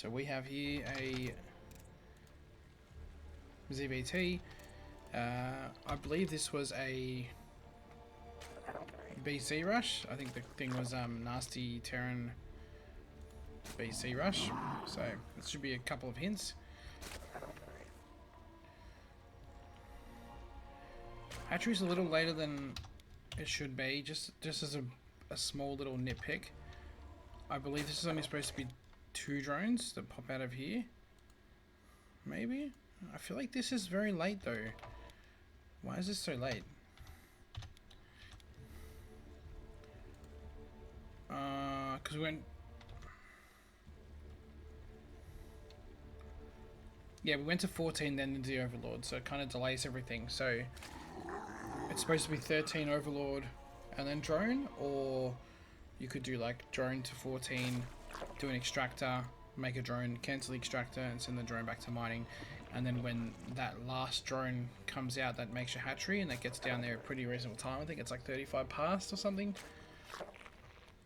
So we have here a ZvT. I believe this was a BC rush. I think the thing was Nasty Terran BC rush. So this should be a couple of hints. Hatchery's a little later than it should be, just as a small little nitpick. I believe this is only supposed to be 2 drones that pop out of here. Maybe? I feel like this is very late though. Why is this so late? Because we went... Yeah, we went to 14 then into the Overlord, so it kind of delays everything. So it's supposed to be 13 Overlord and then drone, or you could do like drone to 14, do an extractor, make a drone, cancel the extractor and send the drone back to mining. And then when that last drone comes out, that makes your hatchery, and that gets down there at a pretty reasonable time. I think it's like 35 past or something.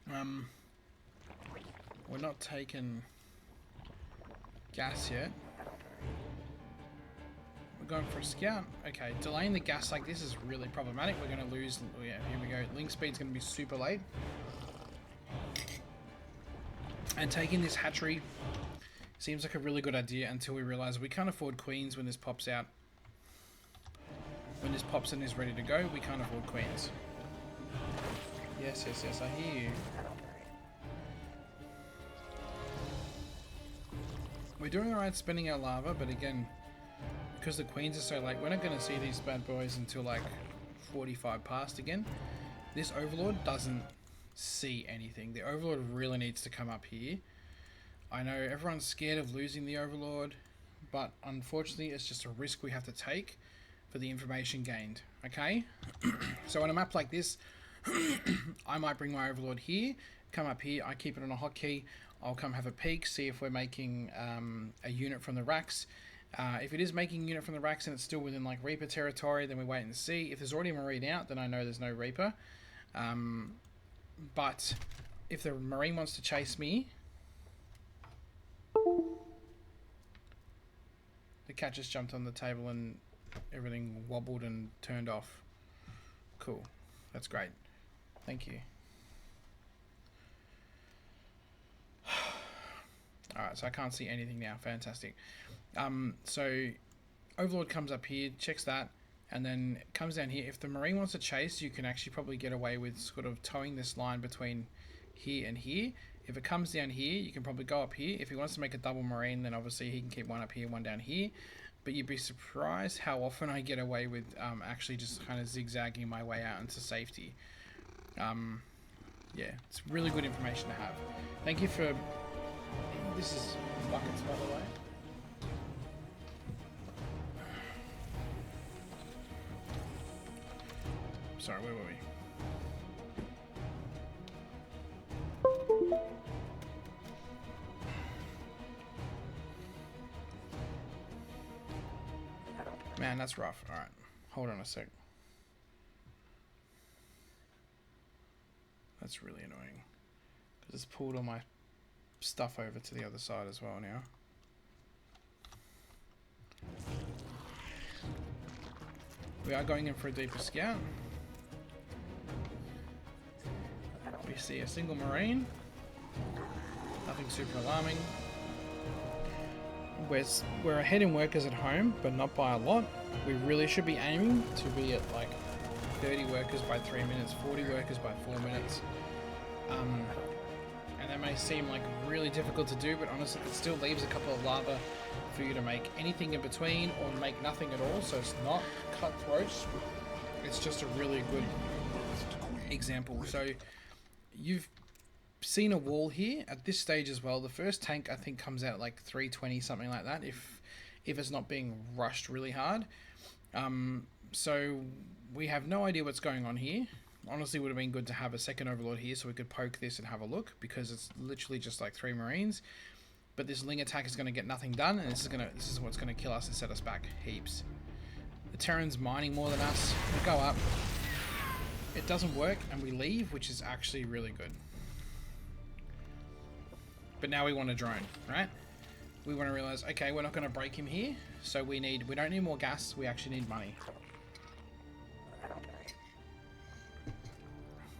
We're not taking gas yet. We're going for a scout. Okay, delaying the gas like this is really problematic. We're going to lose. Yeah, here we go. Link speed's going to be super late. And taking this hatchery seems like a really good idea until we realize we can't afford queens when this pops out. When this pops and is ready to go, we can't afford queens. Yes, yes, yes, I hear you. We're doing alright spending our lava, but again, because the queens are so late, we're not going to see these bad boys until like 45 past again. This Overlord doesn't see anything. The Overlord really needs to come up here. I know everyone's scared of losing the Overlord, but unfortunately it's just a risk we have to take for the information gained, okay? So on a map like this, I might bring my Overlord here, come up here, I keep it on a hotkey, I'll come have a peek, see if we're making a unit from the racks. If it is making a unit from the racks and it's still within like Reaper territory, then we wait and see. If there's already a Marine out, then I know there's no Reaper. But if the Marine wants to chase me... The cat just jumped on the table and everything wobbled and turned off. Cool. That's great. Thank you. Alright, so I can't see anything now. Fantastic. So Overlord comes up here, checks that, and then comes down here. If the Marine wants to chase, you can actually probably get away with sort of towing this line between here and here. If it comes down here, you can probably go up here. If he wants to make a double Marine, then obviously he can keep one up here, one down here. But you'd be surprised how often I get away with actually just kind of zigzagging my way out into safety. Yeah, it's really good information to have. Thank you for... This is buckets, by the way. Sorry, where were we? Man, that's rough. Alright, hold on a sec. That's really annoying. Because it's pulled all my stuff over to the other side as well now. We are going in for a deeper scout. We see a single Marine. Nothing super alarming. We're ahead in workers at home, but not by a lot. We really should be aiming to be at like 30 workers by 3 minutes, 40 workers by 4 minutes. And that may seem like really difficult to do, but honestly it still leaves a couple of lava for you to make anything in between or make nothing at all, so it's not cutthroat. It's just a really good example. So you've seen a wall here at this stage as well. The first tank I think comes out at like 320, something like that, if it's not being rushed really hard. So we have no idea what's going on here. Honestly, it would have been good to have a second Overlord here so we could poke this and have a look, because it's literally just like 3 Marines. But this Ling attack is going to get nothing done, and this is what's going to kill us and set us back heaps. The Terran's mining more than us. We go up. It doesn't work, and we leave, which is actually really good. But now we want a drone, right? we want to realize, okay, we're not going to break him here, so we don't need more gas, we actually need money.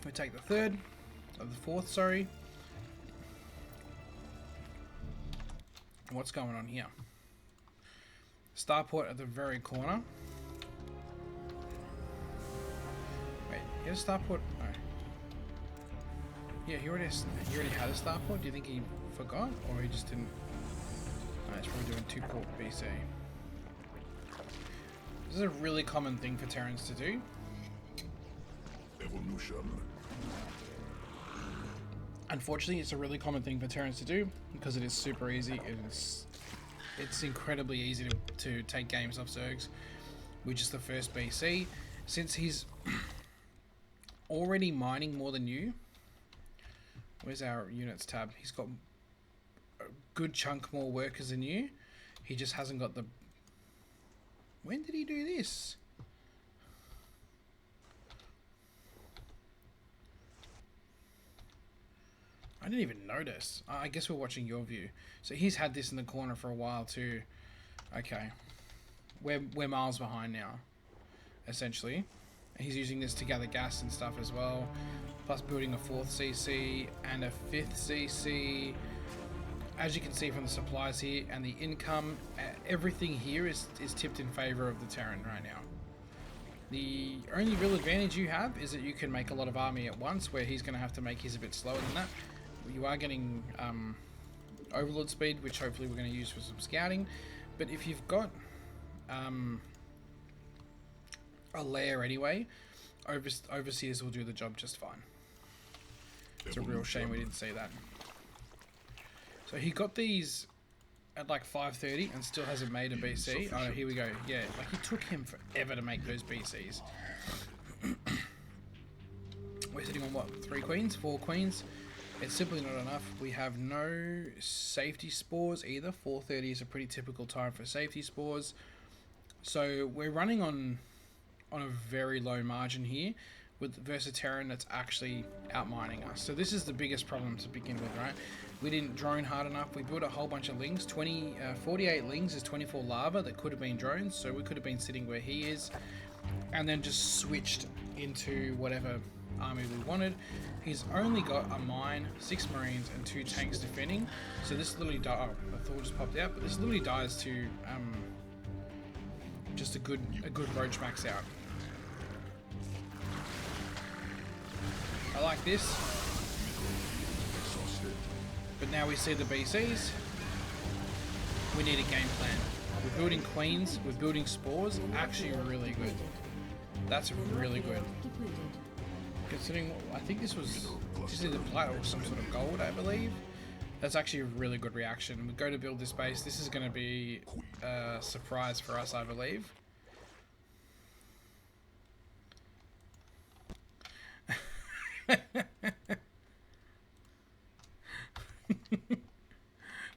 We take the third, or the fourth, sorry. What's going on here? Starport at the very corner. Wait, he has a starport? No. Yeah, he already had a starport. Do you think he forgot, or he just didn't? No, he's probably doing 2-port BC. This is a really common thing for Terrans to do. Evolution. Unfortunately, it's a really common thing for Terrans to do because it is super easy. It's incredibly easy to take games off Zergs, which is the first BC. Since he's already mining more than you, where's our units tab? He's got a good chunk more workers than you. He just hasn't got the... When did he do this? I didn't even notice. I guess we're watching your view. So he's had this in the corner for a while too. Okay. We're miles behind now, essentially. He's using this to gather gas and stuff as well. Plus building a 4th CC and a 5th CC. As you can see from the supplies here and the income, everything here is tipped in favor of the Terran right now. The only real advantage you have is that you can make a lot of army at once, where he's going to have to make his a bit slower than that. You are getting overlord speed, which hopefully we're going to use for some scouting. But if you've got a lair anyway, overseers will do the job just fine. It's a real shame we didn't see that. So he got these at like 5:30 and still hasn't made a BC. Oh, here we go. Yeah, like it took him forever to make those BCs. We're sitting on what? 3 queens? 4 queens? It's simply not enough. We have no safety spores either. 4:30 is a pretty typical time for safety spores. So we're running on a very low margin here with Versatarian that's actually outmining us. So this is the biggest problem to begin with, right? We didn't drone hard enough. We built a whole bunch of lings. 48 lings is 24 lava that could have been drones. So we could have been sitting where he is and then just switched into whatever army we wanted. He's only got a mine, 6 marines and 2 tanks defending. So this literally died. Oh, the Thor just popped out, but this literally dies to just a good roach max out. I like this. But now we see the BCs. We need a game plan. We're building queens, we're building spores. Actually really good. That's really good. Considering, I think this was just either plat or some sort of gold, I believe. That's actually a really good reaction. We go to build this base. This is going to be a surprise for us, I believe.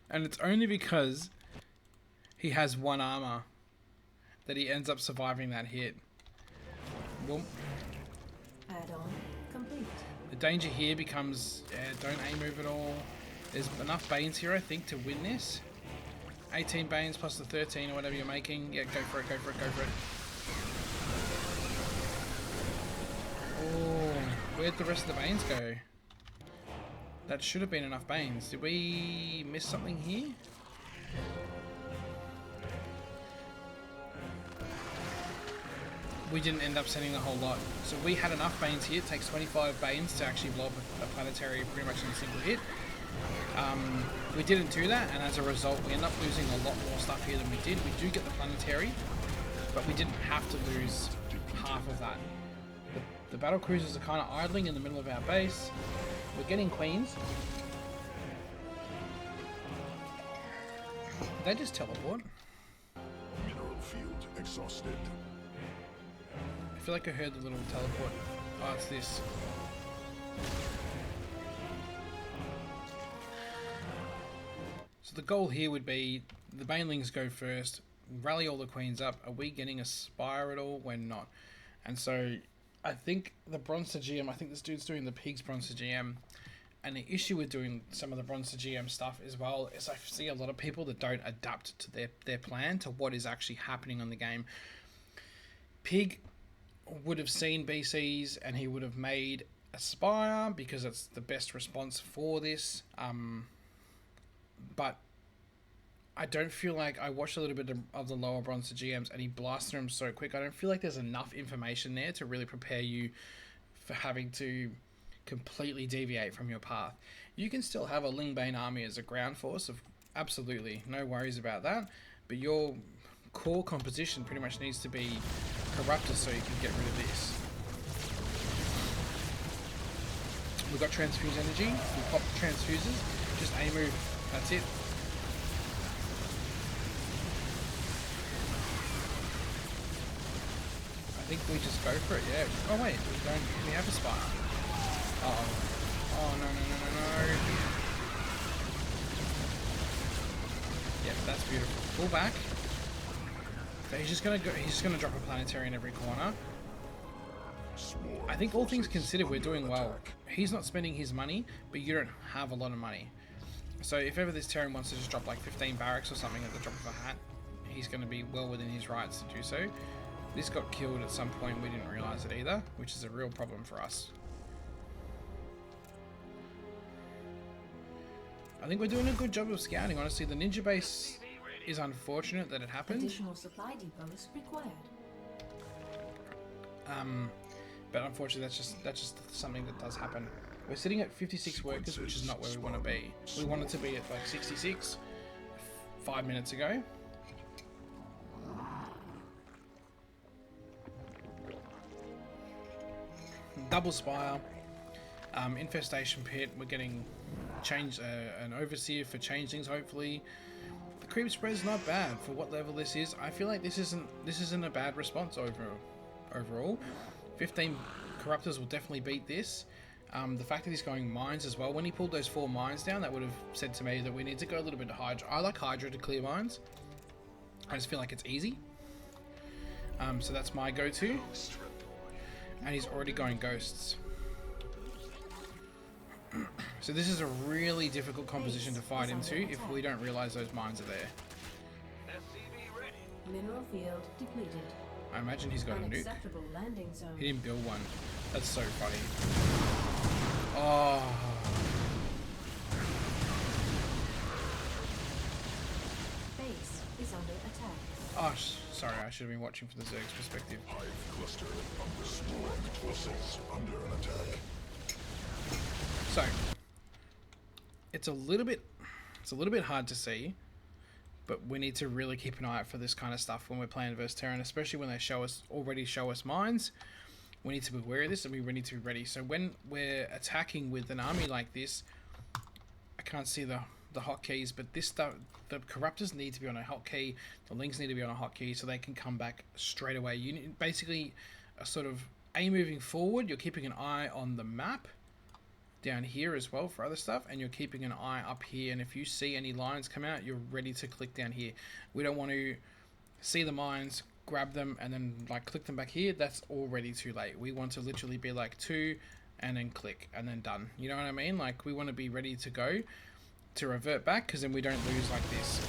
And it's only because he has 1 armor that he ends up surviving that hit. Boom. Add-on complete. The danger here becomes, don't A-move at all. There's enough Banes here, I think, to win this. 18 Banes plus the 13 or whatever you're making. Yeah, go for it, go for it, go for it. Oh, where'd the rest of the Banes go? That should have been enough Banes. Did we miss something here? We didn't end up sending the whole lot. So we had enough Banes here. It takes 25 Banes to actually blow up a planetary pretty much in a single hit. We didn't do that, and as a result we end up losing a lot more stuff here than we did. We do get the planetary, but we didn't have to lose half of that. The battle cruisers are kind of idling in the middle of our base. We're getting queens. Did they just teleport? Mineral field exhausted. I feel like I heard the little teleport. Oh, it's this. So the goal here would be the banelings go first, rally all the queens up. Are we getting a spire at all? We're not. And so I think the bronze to GM, I think this dude's doing the pigs bronze to GM, And the issue with doing some of the Bronze to GM stuff as well is I see a lot of people that don't adapt to their plan to what is actually happening on the game. Pig would have seen BCs and he would have made Aspire because it's the best response for this. But I don't feel like I watched a little bit of the lower Bronze to GMs and he blasted them so quick. I don't feel like there's enough information there to really prepare you for having to completely deviate from your path. You can still have a Lingbane army as a ground force, of absolutely no worries about that, but your core composition pretty much needs to be Corruptor so you can get rid of this. We've got Transfuse Energy, we pop Transfuses, just A move, that's it. I think we just go for it, yeah. Oh wait, we have a Spire. Oh no. Yeah, that's beautiful. Pull back. So he's just gonna drop a planetary in every corner. I think all things considered, we're doing well. He's not spending his money, but you don't have a lot of money. So if ever this Terran wants to just drop like 15 barracks or something at the drop of a hat, he's going to be well within his rights to do so. This got killed at some point, we didn't realise it either, which is a real problem for us. I think we're doing a good job of scouting, honestly. The ninja base is unfortunate that it happened. Additional supply depots required. But unfortunately that's just something that does happen. We're sitting at 56 workers, which is not where we want to be. We wanted to be at like 66 5 minutes ago. Double Spire, Infestation Pit, we're getting an Overseer for changelings hopefully. The creep spread's not bad for what level this is. I feel like this isn't a bad response overall. 15 Corruptors will definitely beat this. The fact that he's going mines as well, when he pulled those 4 mines down, that would have said to me that we need to go a little bit to Hydra. I like Hydra to clear mines. I just feel like it's easy. So that's my go-to. And he's already going ghosts. So this is a really difficult composition to fight into if we don't realize those mines are there. Mineral field depleted. I imagine he's got a nuke. Unacceptable landing zone. He didn't build one. That's so funny. Oh. Base is under attack. Oh, sorry, I should have been watching from the Zerg's perspective. Hive cluster under swarm forces under an attack. So, it's a little bit hard to see, but we need to really keep an eye out for this kind of stuff when we're playing versus Terran, especially when they already show us mines. We need to be aware of this and we need to be ready. So when we're attacking with an army like this, I can't see the hotkeys, but this stuff, the Corruptors need to be on a hotkey, the Lings need to be on a hotkey so they can come back straight away. You need basically a sort of moving forward, you're keeping an eye on the map down here as well for other stuff, and you're keeping an eye up here, and if you see any lines come out, you're ready to click down here. We don't want to see the mines, grab them, and then like click them back here. That's already too late. We want to literally be like 2 and then click and then done. You know what I mean? Like we want to be ready to go to revert back, because then we don't lose like this.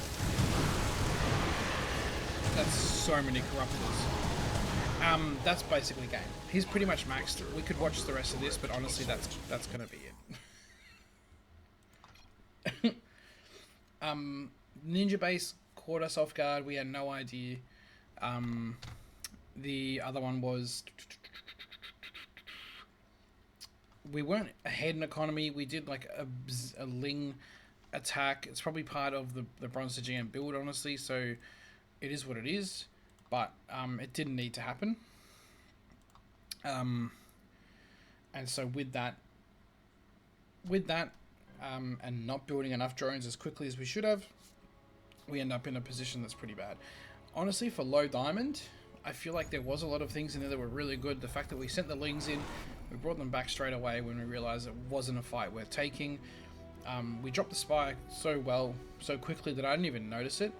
That's so many Corruptors. That's basically game. He's pretty much maxed. We could watch the rest of this, but honestly, that's gonna be it. Ninja base caught us off guard. We had no idea. The other one was we weren't ahead in economy. We did like a Ling attack. It's probably part of the Bronze to GM build, honestly. So it is what it is. But it didn't need to happen. And so with that, and not building enough drones as quickly as we should have, we end up in a position that's pretty bad. Honestly, for low diamond, I feel like there was a lot of things in there that were really good. The fact that we sent the Lings in, we brought them back straight away when we realized it wasn't a fight worth taking. We dropped the Spire so quickly that I didn't even notice it.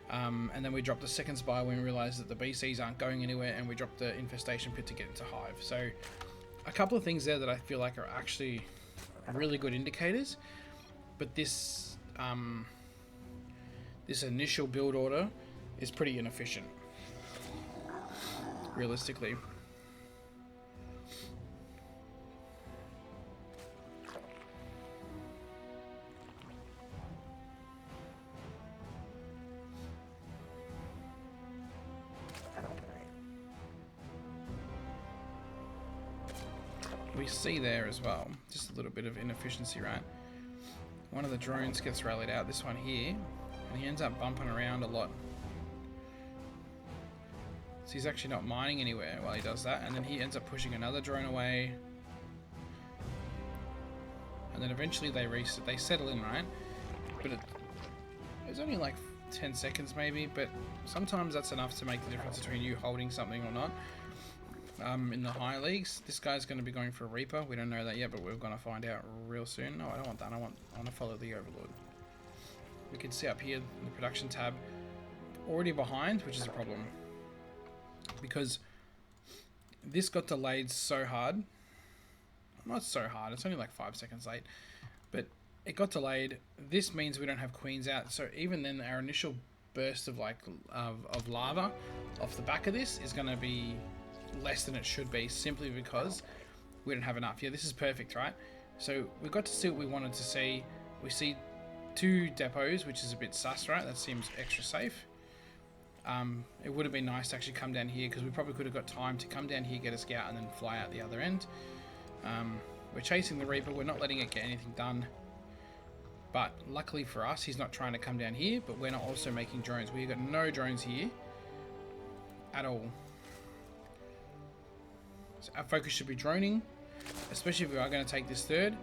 And then we dropped the second Spire when we realized that the BCs aren't going anywhere, and we dropped the Infestation Pit to get into Hive. So a couple of things there that I feel like are actually really good indicators, but this this initial build order is pretty inefficient, realistically. We see there as well, just a little bit of inefficiency, right? One of the drones gets rallied out, this one here, and he ends up bumping around a lot. So he's actually not mining anywhere while he does that, and then he ends up pushing another drone away. And then eventually they settle in, right? But it's only like 10 seconds maybe, but sometimes that's enough to make the difference between you holding something or not. In the high leagues, this guy's going to be going for a Reaper. We don't know that yet, but we're going to find out real soon. No, I don't want that. I want to follow the Overlord. We can see up here in the production tab, already behind, which is a problem. Because this got delayed so hard. Not so hard, it's only like 5 seconds late. But it got delayed. This means we don't have queens out. So even then, our initial burst of of lava off the back of this is going to be less than it should be, simply because we don't have enough. Yeah, this is perfect, right? So we got to see what we wanted to see. We see 2 depots, which is a bit sus, right? That seems extra safe. It would have been nice to actually come down here, because we probably could have got time to come down here, get a scout, and then fly out the other end. We're chasing the Reaper. We're not letting it get anything done. But luckily for us, he's not trying to come down here, but we're not also making drones. We've got no drones here at all. So our focus should be droning, especially if we are going to take this third.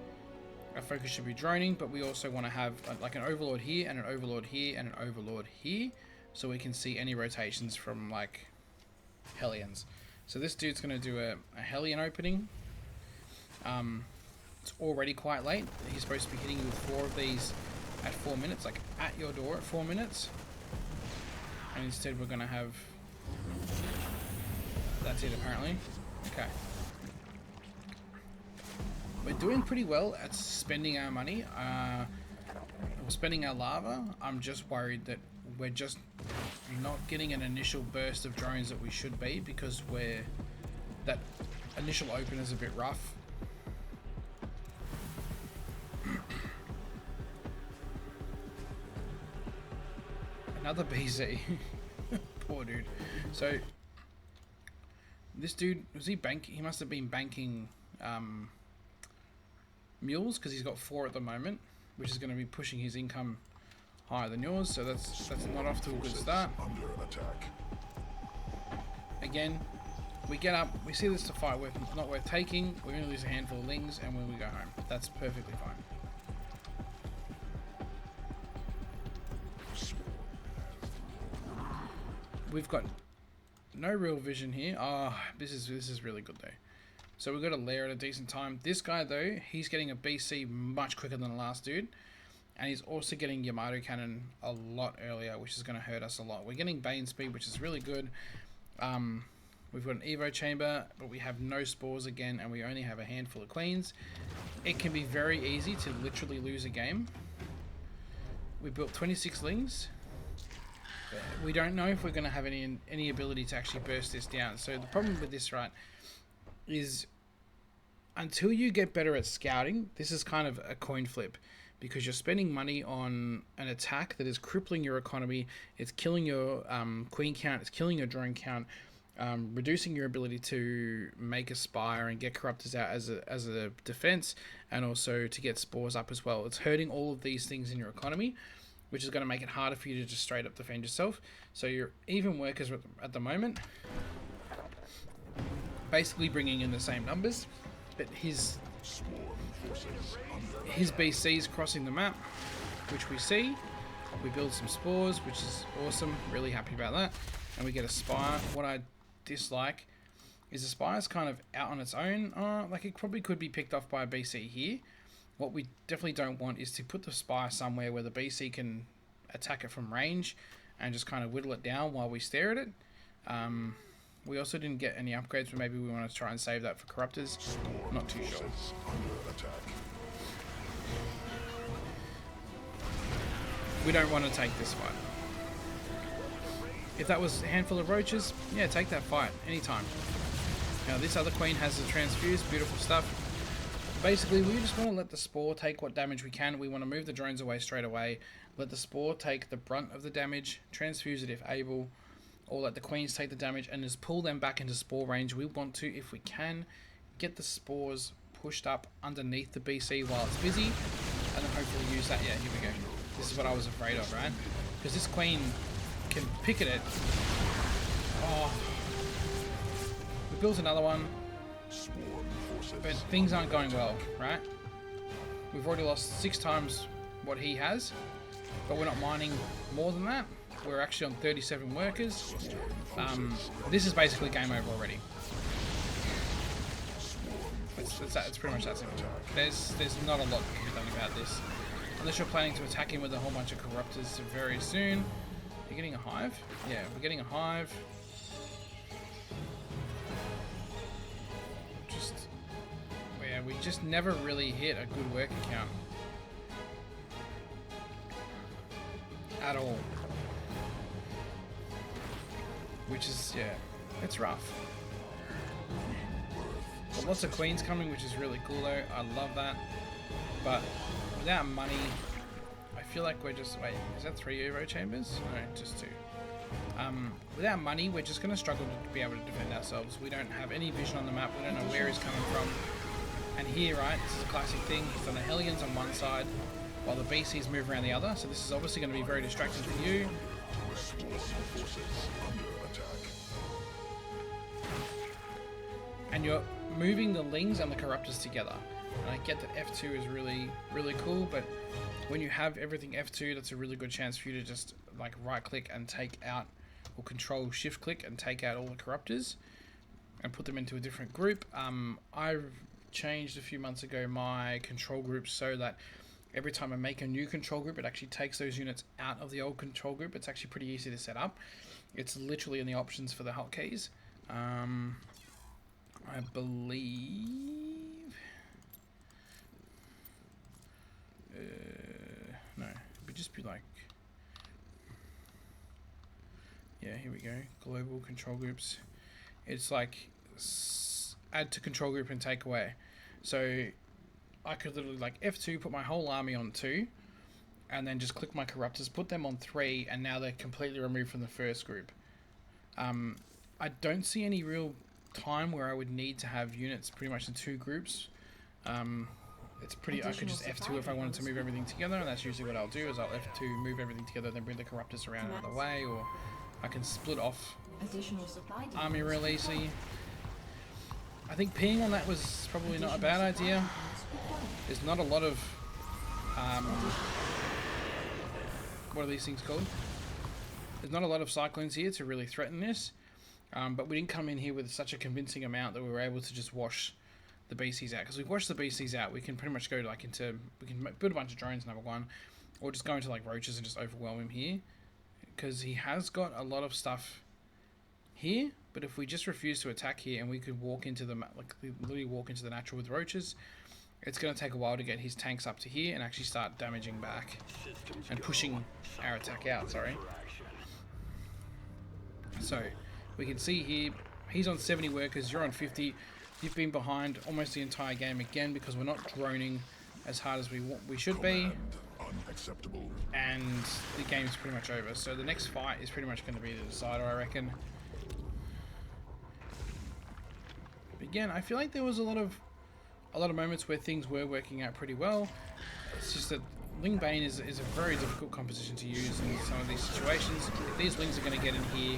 Our focus should be droning, but we also want to have like an Overlord here, and an Overlord here, and an Overlord here, so we can see any rotations from like Hellions. So this dude's going to do a Hellion opening. It's already quite late. He's supposed to be hitting you with 4 of these at 4 minutes, like at your door at 4 minutes. And instead we're going to have... That's it, apparently. Okay. We're doing pretty well at spending our money. We're spending our lava. I'm just worried that we're just not getting an initial burst of drones that we should be, because that initial open is a bit rough. Another BC. Poor dude. So this dude, was he banking? He must have been banking mules, because he's got 4 at the moment, which is going to be pushing his income higher than yours. So that's not off to a good start. Under attack. Again, we get up, we see this to fight not worth taking. We're going to lose a handful of lings, and when we go home, that's perfectly fine. We've got no real vision here. Oh, this is really good though. So we've got a lair at a decent time. This guy though, he's getting a BC much quicker than the last dude, and he's also getting Yamato cannon a lot earlier, which is going to hurt us a lot. We're getting Bane speed, which is really good. We've got an Evo chamber, but we have no spores again, and we only have a handful of queens. It can be very easy to literally lose a game. We built 26 lings. We don't know if we're going to have any ability to actually burst this down. So the problem with this, right, is until you get better at scouting, this is kind of a coin flip, because you're spending money on an attack that is crippling your economy. It's killing your queen count. It's killing your drone count, reducing your ability to make a spire and get corruptors out as a defense, and also to get spores up as well. It's hurting all of these things in your economy, which is going to make it harder for you to just straight up defend yourself. So your even workers at the moment basically bringing in the same numbers, but his BC's crossing the map, which we see. We build some spores, which is awesome. Really happy about that. And we get a spire. What I dislike is the spire's kind of out on its own. Like it probably could be picked off by a BC here. What we definitely don't want is to put the spire somewhere where the BC can attack it from range and just kind of whittle it down while we stare at it. We also didn't get any upgrades, but maybe we want to try and save that for corruptors. Not too sure. We don't want to take this fight. If that was a handful of roaches, yeah, take that fight anytime. Now this other queen has the transfuse, beautiful stuff. Basically, we just want to let the spore take what damage we can. We want to move the drones away straight away. Let the spore take the brunt of the damage, transfuse it if able, or let the queens take the damage and just pull them back into spore range. We want to, if we can, get the spores pushed up underneath the BC while it's busy, and then hopefully use that. Yeah, here we go. This is what I was afraid of, right? Because this queen can pick at it. Oh. We built another one, but things aren't going well, right? We've already lost 6 times what he has, but we're not mining more than that. We're actually on 37 workers. This is basically game over already. It's pretty much that simple. There's not a lot that can be done about this. Unless you're planning to attack him with a whole bunch of corruptors very soon. You're getting a hive? Yeah, we're getting a hive. We just never really hit a good worker count. At all. Which is, yeah, it's rough. But lots of queens coming, which is really cool though. I love that. But without money, I feel like we're just, wait, is that 3 Euro chambers? No, just 2. Without money, we're just going to struggle to be able to defend ourselves. We don't have any vision on the map. We don't know where he's coming from. And here, right, this is a classic thing. He's done the Hellions on one side, while the BCs move around the other. So this is obviously going to be very distracting for you. And you're moving the Lings and the Corruptors together. And I get that F2 is really, really cool, but when you have everything F2, that's a really good chance for you to just like right click and take out, or control shift click and take out all the Corruptors and put them into a different group. I've changed a few months ago my control group so that every time I make a new control group, it actually takes those units out of the old control group. It's actually pretty easy to set up. It's literally in the options for the hotkeys. I believe... no, it would just be like... Yeah, here we go. Global control groups. It's like add to control group and take away. So I could literally like F2, put my whole army on 2, and then just click my corruptors, put them on 3, and now they're completely removed from the first group. I don't see any real time where I would need to have units pretty much in 2 groups. It's pretty, I could just F2 if I wanted to move everything together, and that's usually what I'll do, is I'll F2, move everything together, then bring the corruptors around another way, or I can split off army real easy. I think peeing on that was probably not a bad idea. There's not a lot of, what are these things called? There's not a lot of cyclones here to really threaten this, but we didn't come in here with such a convincing amount that we were able to just wash the BCs out. Because we've washed the BCs out, we can pretty much go like into, we can build a bunch of drones, number one, or just go into like roaches and just overwhelm him here. Because he has got a lot of stuff here, but if we just refuse to attack here and we could walk into the, like literally walk into the natural with roaches, it's going to take a while to get his tanks up to here and actually start damaging back and pushing our attack out, sorry. So we can see here, he's on 70 workers, you're on 50. You've been behind almost the entire game again because we're not droning as hard as we should be. Unacceptable. And the game's pretty much over. So the next fight is pretty much going to be the decider, I reckon. But again, I feel like there was a lot of moments where things were working out pretty well. It's just that Ling Bane is a very difficult composition to use in some of these situations. If these Lings are going to get in here,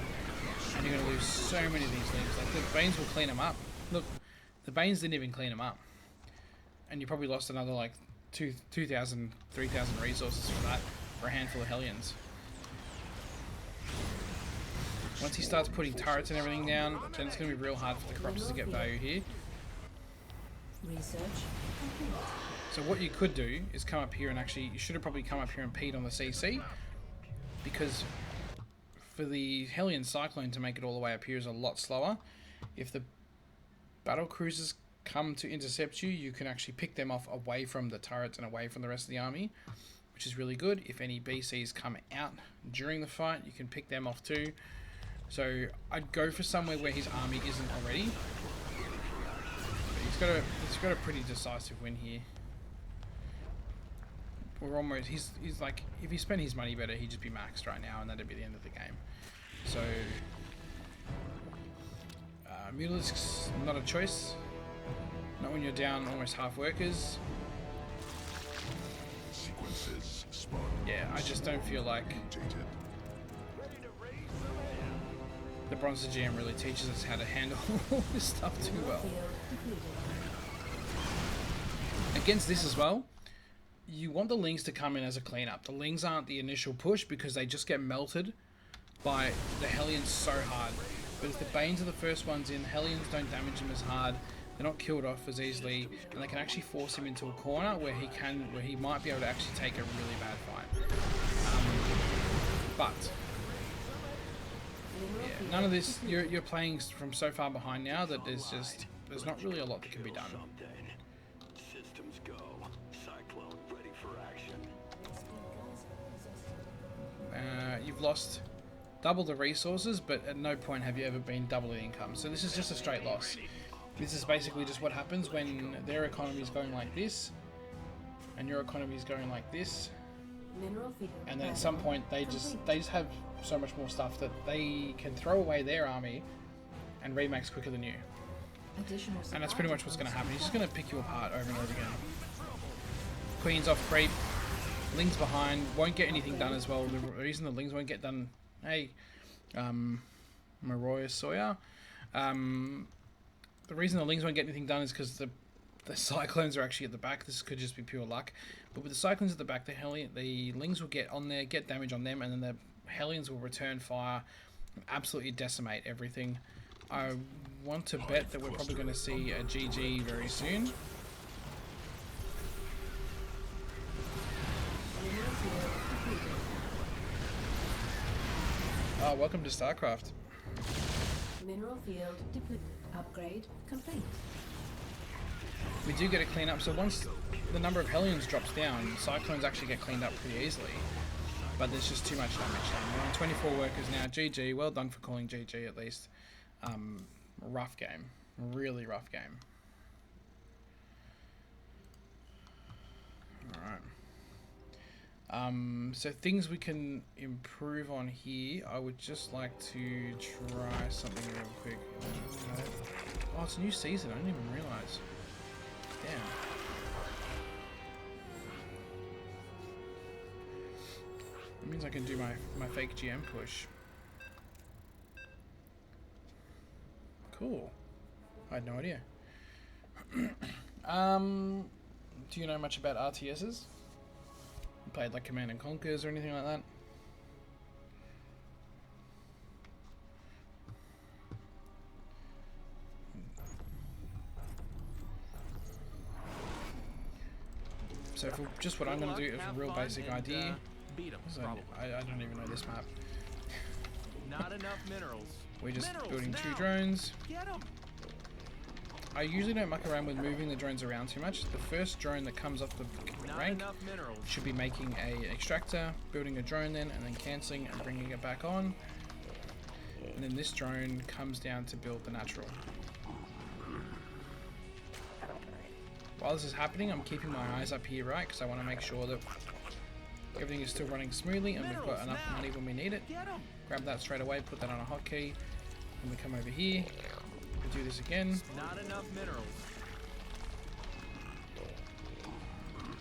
and you're going to lose so many of these Lings. Like the Banes will clean them up. Look, the Banes didn't even clean them up, and you probably lost another like 2,000, 3,000 resources for that, for a handful of Hellions. Once he starts putting turrets and everything down, then it's going to be real hard for the Corruptors to get value here. Research complete. So what you could do is come up here and actually, you should have probably come up here and peed on the CC, because for the Hellion Cyclone to make it all the way up here is a lot slower. If the battle cruisers come to intercept you, you can actually pick them off away from the turrets and away from the rest of the army, which is really good. If any BCs come out during the fight, you can pick them off too. So I'd go for somewhere where his army isn't already. But he's got a pretty decisive win here. We're almost, he's like, if he spent his money better, he'd just be maxed right now, and that'd be the end of the game. So Mutalisk's not a choice. Not when you're down almost half workers. Yeah, I just don't feel like the Bronzer GM really teaches us how to handle all this stuff too well. Against this as well, you want the Lings to come in as a cleanup. The Lings aren't the initial push because they just get melted by the Hellions so hard. But if the Banes are the first ones in, Hellions don't damage him as hard. They're not killed off as easily, and they can actually force him into a corner where he might be able to actually take a really bad fight. But yeah, none of this. You're playing from so far behind now that there's not really a lot that can be done. Systems go. Cyclone ready for action. You've lost double the resources, but at no point have you ever been double the income. So this is just a straight loss. This is basically just what happens when their economy is going like this, and your economy is going like this, and then at some point they just have so much more stuff that they can throw away their army and remax quicker than you. And that's pretty much what's going to happen. He's just going to pick you apart over and over again. Queen's off creep, Lings behind, won't get anything done as well. The reason the Lings won't get done, hey, Maroya Sawyer. The reason the Lings won't get anything done is because the Cyclones are actually at the back. This could just be pure luck. But with the Cyclones at the back, the Lings will get on there, get damage on them, and then the Hellions will return fire and absolutely decimate everything. I want to bet that we're probably going to see a GG very soon. Oh, welcome to StarCraft. Mineral field upgrade complete. We do get a clean up, so once the number of Hellions drops down, Cyclones actually get cleaned up pretty easily. But there's just too much damage done. We're on 24 workers now. GG. Well done for calling GG at least. Rough game. Really rough game. Alright. So things we can improve on here. I would just like to try something real quick. Oh, it's a new season. I didn't even realise. Damn. That means I can do my fake GM push. Cool. I had no idea. Do you know much about RTSs? Played like Command and Conquers or anything like that? So for just what I'm going to do, a real basic idea. So I don't even know this map. Not enough minerals. We're just building two drones. I usually don't muck around with moving the drones around too much. The first drone that comes off the rank should be making an extractor, building a drone then, and then cancelling and bringing it back on. And then this drone comes down to build the natural. While this is happening, I'm keeping my eyes up here, right? Because I want to make sure that everything is still running smoothly and we've got enough money when we need it. Grab that straight away, put that on a hotkey, and we come over here. We do this again. Not enough minerals.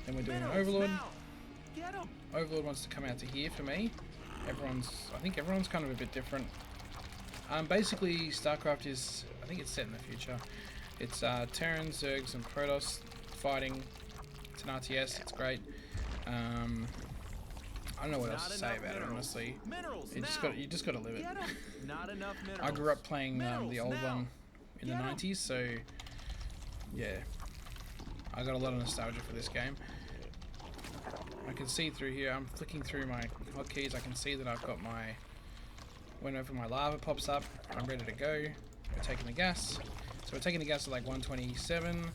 Then we're doing an Overlord. Overlord wants to come out to here for me. I think everyone's kind of a bit different. Basically, StarCraft is, I think it's set in the future. It's Terrans, Zergs, and Protoss fighting. It's an RTS. It's great. I don't know what else to say about it, honestly. You just got to live it. Not enough minerals. I grew up playing the old one in the 90s, so yeah, I got a lot of nostalgia for this game. I can see through here. I'm flicking through my hotkeys. I can see that I've got whenever my lava pops up, I'm ready to go. We're taking the gas. So we're taking the gas to like 127.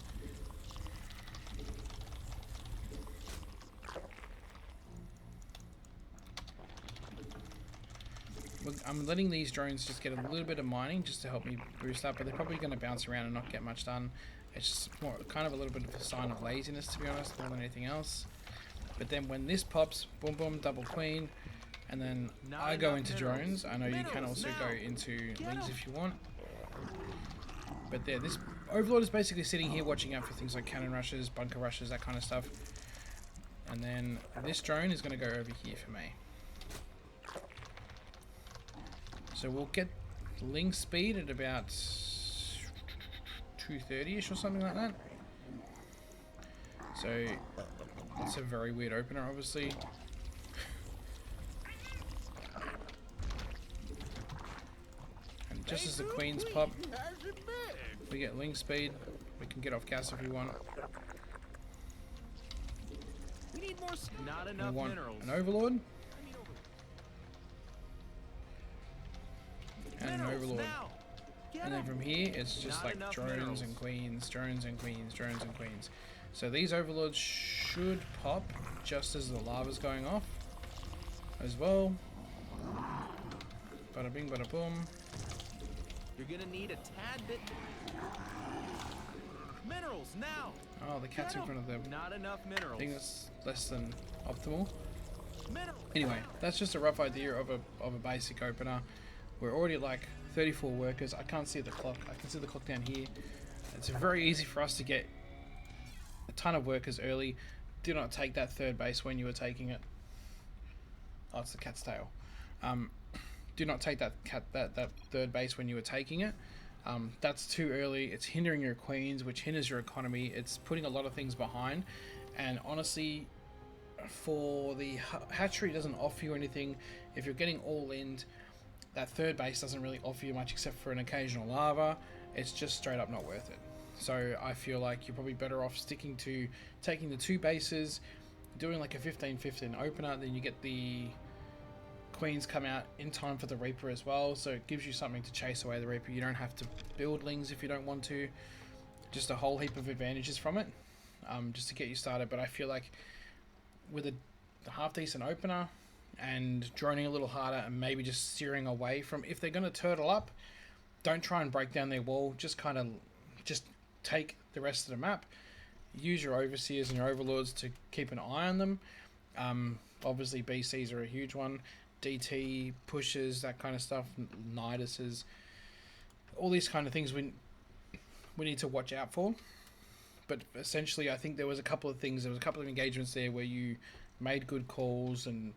I'm letting these drones just get a little bit of mining just to help me boost up, but they're probably going to bounce around and not get much done. It's just more kind of a little bit of a sign of laziness, to be honest, more than anything else. But then when this pops, boom boom, double queen, and then I go into drones. I know you can also go into wings if you want. But there, this Overlord is basically sitting here watching out for things like cannon rushes, bunker rushes, that kind of stuff. And then this drone is going to go over here for me. So we'll get Ling speed at about 230-ish or something like that. So that's a very weird opener, obviously. And just as the queens pop, we get Ling speed. We can get off gas if we want. We need more. Not enough We want minerals. an Overlord. And an Minerals Overlord. now. Get And then 'em. from here, it's just Not like enough drones minerals. and queens, drones and queens, drones and queens. So these Overlords should pop just as the lava's going off as well. Bada bing, bada boom. You're gonna need a tad bit. Minerals now. Oh, the cat's in front of the Not enough minerals. thing that's less than optimal. Minerals. Anyway, that's just a rough idea of a basic opener. We're already at like 34 workers. I can't see the clock. I can see the clock down here. It's very easy for us to get a ton of workers early. Do not take that third base when you are taking it. Oh, it's the cat's tail. Do not take that third base when you are taking it. That's too early. It's hindering your queens, which hinders your economy. It's putting a lot of things behind. And honestly, for the hatchery, it doesn't offer you anything. If you're getting all in, that third base doesn't really offer you much except for an occasional lava. It's just straight up not worth it. So I feel like you're probably better off sticking to taking the two bases, doing like a 15-15 opener, then you get the queens come out in time for the Reaper as well, so it gives you something to chase away the Reaper. You don't have to build lings if you don't want to. Just a whole heap of advantages from it, just to get you started. But I feel like with a half decent opener and droning a little harder and maybe just steering away from, if they're going to turtle up, don't try and break down their wall, just kind of just take the rest of the map, use your overseers and your overlords to keep an eye on them. Obviously BCs are a huge one, DT pushes, that kind of stuff, Niduses, all these kind of things we need to watch out for. But essentially I think there was a couple of engagements there where you made good calls and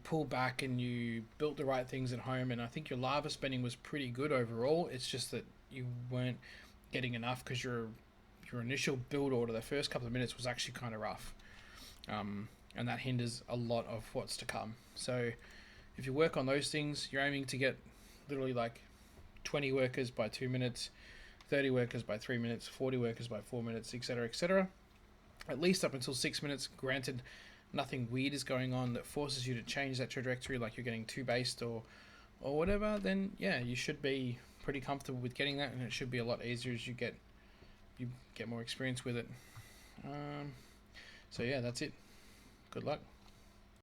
pulled back and you built the right things at home, and I think your lava spending was pretty good overall. It's just that you weren't getting enough because your initial build order, the first couple of minutes, was actually kind of rough, and that hinders a lot of what's to come. So if you work on those things, you're aiming to get literally like 20 workers by 2 minutes, 30 workers by 3 minutes, 40 workers by 4 minutes, etc., etc., at least up until 6 minutes. Granted, nothing weird is going on that forces you to change that trajectory, like you're getting too based or whatever, then yeah, you should be pretty comfortable with getting that, and it should be a lot easier as you get more experience with it. So yeah, that's it. Good luck.